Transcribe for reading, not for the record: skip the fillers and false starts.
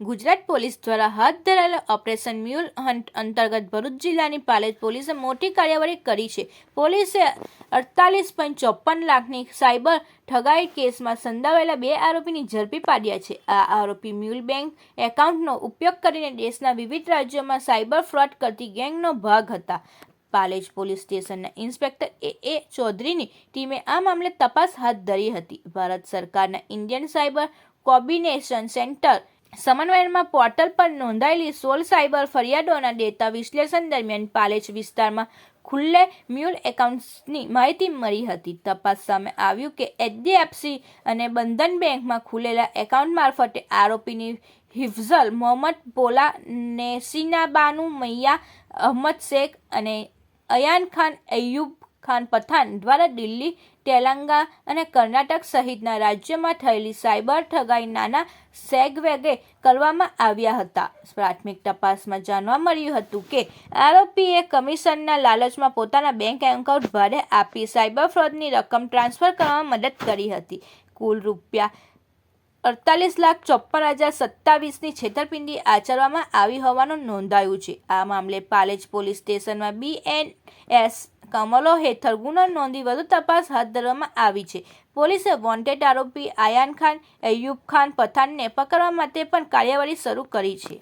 Gujarat police દ્વારા હાથ ધરાયેલા ઓપરેશન મ્યુલ હન્ટ અંતર્ગત ભરૂચ જિલ્લાની પાલેજ પોલીસે મોટી કાર્યવાહી કરી છે. પોલીસે 48.54 લાખની સાયબર ઠગાઈ કેસમાં સંડોવાયેલા 2 આરોપીને ઝડપી પાડ્યા છે. આ આરોપી મ્યુલ બેંક એકાઉન્ટનો ઉપયોગ કરીને દેશના વિવિધ રાજ્યોમાં સાયબર ફ્રોડ કરતી ગેંગનો ભાગ હતા. પાલેજ પોલીસ સ્ટેશનના ઇન્સ્પેક્ટર એ ચૌધરીની ટીમે આ મામલે તપાસ હાથ ધરી હતી. ભારત સરકારના ઇન્ડિયન સાયબર કોર્ડિનેશન સેન્ટર સમન્વયમાં પોર્ટલ પર નોંધાયેલી 16 સાયબર ફરિયાદોના ડેટા વિશ્લેષણ દરમિયાન પાલેજ વિસ્તારમાં ખુલ્લે મ્યુલ એકાઉન્ટ્સની માહિતી મળી હતી. તપાસ સામે આવ્યું કે HDFC અને બંધન બેંકમાં ખુલેલા એકાઉન્ટ મારફતે આરોપીની હિફઝલ મોહમ્મદ પોલા, નેસીના બાનુ મૈયા, અહમદ શેખ અને અયાન ખાન અય્યુબ ખાન પઠાણ દ્વારા દિલ્હી, તેલંગાણા અને કર્ણાટક સહિતના રાજ્યોમાં થયેલી સાયબર ઠગાઈ નાના સેગવેગે કરવામાં આવ્યા હતા. પ્રાથમિક તપાસમાં જાણવા મળ્યું હતું કે આરોપીએ કમિશનના લાલચમાં પોતાના બેંક એકાઉન્ટ ભાડે આપી સાયબર ફ્રોડની રકમ ટ્રાન્સફર કરવામાં મદદ કરી હતી. કુલ રૂપિયા 48,54,027ની છેતરપિંડી આચરવામાં આવી હોવાનું નોંધાયું છે. આ મામલે પાલેજ પોલીસ સ્ટેશનમાં BNS કલમો હેઠળ ગુનો નોંધી વધુ તપાસ હાથ ધરવામાં આવી છે. પોલીસે વોન્ટેડ આરોપી અયાન ખાન અય્યુબ ખાન પઠાણને પકડવા માટે પણ કાર્યવાહી શરૂ કરી છે.